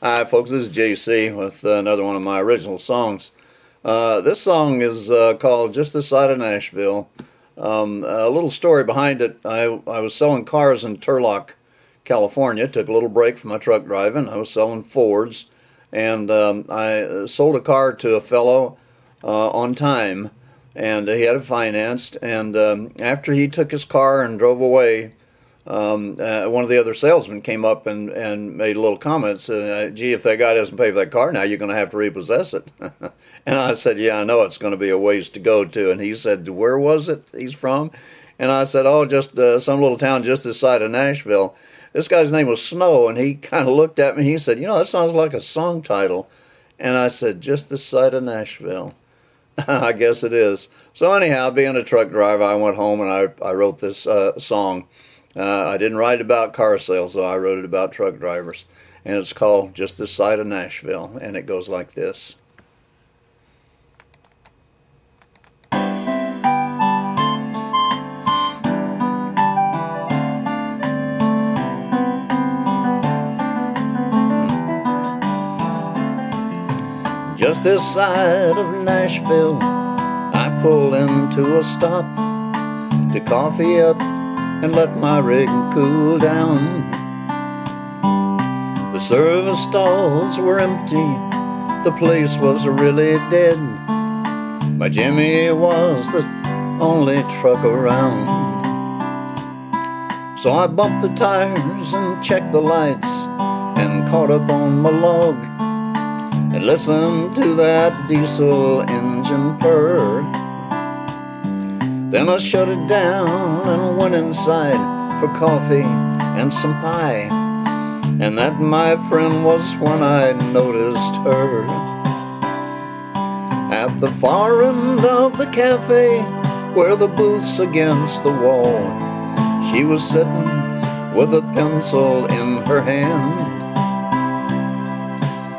Hi folks, this is JC with another one of my original songs. This song is called Just This Side of Nashville. A little story behind it. I was selling cars in Turlock, California. Took a little break from my truck driving. I was selling Fords, and I sold a car to a fellow on time, and he had it financed. And after he took his car and drove away, one of the other salesmen came up and made a little comment, said, "Gee, if that guy doesn't pay for that car now, you're going to have to repossess it." And I said, "Yeah, I know it's going to be a ways to go to." And he said, "Where was it he's from?" And I said, "Oh, just some little town just this side of Nashville." This guy's name was Snow, and he kind of looked at me. He said, "You know, that sounds like a song title." And I said, "Just this side of Nashville." I guess it is. So anyhow, being a truck driver, I went home and I wrote this song. I didn't write about car sales, though. I wrote it about truck drivers. And it's called Just This Side of Nashville. And it goes like this. Just this side of Nashville, I pull into a stop to coffee up and let my rig cool down. The service stalls were empty, the place was really dead. My Jimmy was the only truck around. So I bumped the tires and checked the lights and caught up on my log and listened to that diesel engine purr. Then I shut it down and went inside for coffee and some pie. And that, my friend, was when I noticed her. At the far end of the cafe, where the booth's against the wall, she was sitting with a pencil in her hand,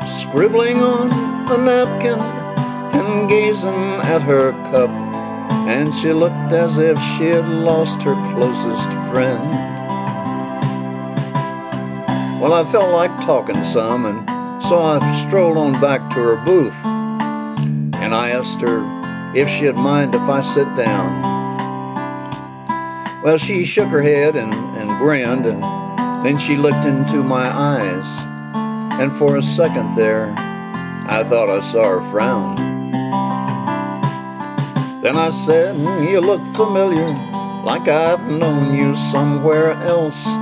scribbling on a napkin and gazing at her cup. And she looked as if she had lost her closest friend. Well, I felt like talking some, and so I strolled on back to her booth. And I asked her if she'd mind if I sit down. Well, she shook her head and grinned, and then she looked into my eyes. And for a second there, I thought I saw her frown. Then I said, "You look familiar, like I've known you somewhere else."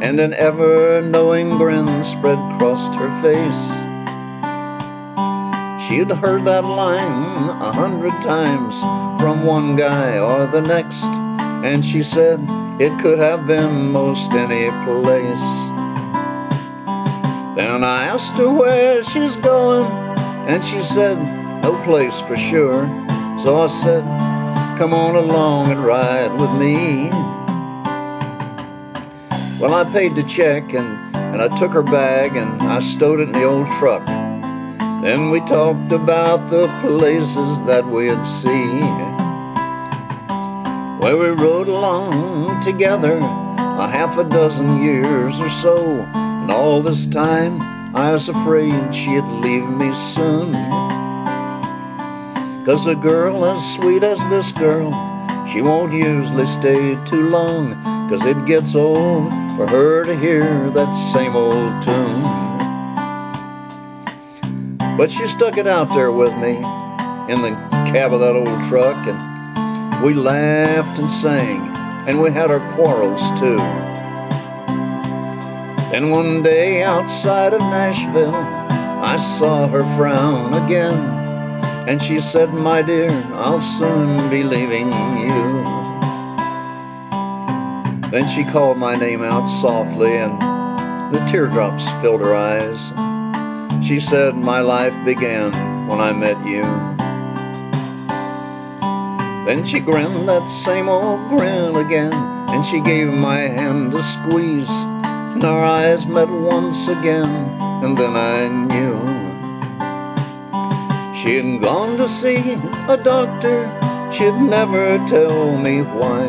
And an ever-knowing grin spread across her face. She'd heard that line 100 times from one guy or the next, and she said it could have been most any place. Then I asked her where she's going, and she said, "No place for sure." So I said, "Come on along and ride with me." Well, I paid the check and I took her bag and I stowed it in the old truck. Then we talked about the places that we'd see. Well, we rode along together a half a dozen years or so, and all this time I was afraid she'd leave me soon. 'Cause a girl as sweet as this girl, she won't usually stay too long, 'cause it gets old for her to hear that same old tune. But she stuck it out there with me in the cab of that old truck, and we laughed and sang, and we had our quarrels too. Then one day outside of Nashville, I saw her frown again. And she said, "My dear, I'll soon be leaving you." Then she called my name out softly, and the teardrops filled her eyes. She said, "My life began when I met you." Then she grinned that same old grin again, and she gave my hand a squeeze, and our eyes met once again, and then I knew. She'd gone to see a doctor, she'd never tell me why,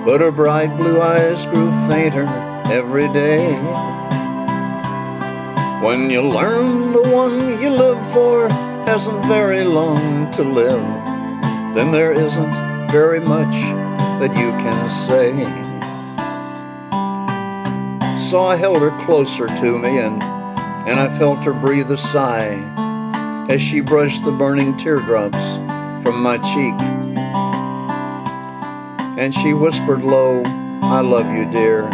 but her bright blue eyes grew fainter every day. When you learn the one you live for hasn't very long to live, then there isn't very much that you can say. So I held her closer to me, and I felt her breathe a sigh as she brushed the burning teardrops from my cheek. And she whispered low, "I love you, dear.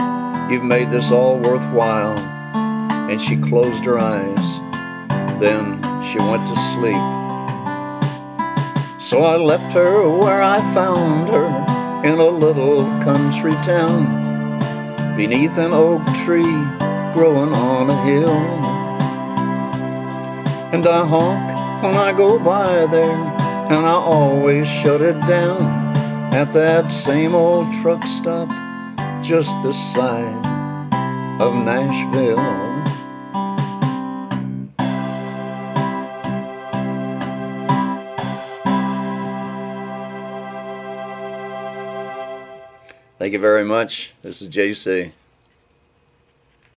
You've made this all worthwhile." And she closed her eyes. Then she went to sleep. So I left her where I found her, in a little country town, beneath an oak tree growing on a hill. And I honk when I go by there, and I always shut it down at that same old truck stop just this side of Nashville. Thank you very much. This is JC.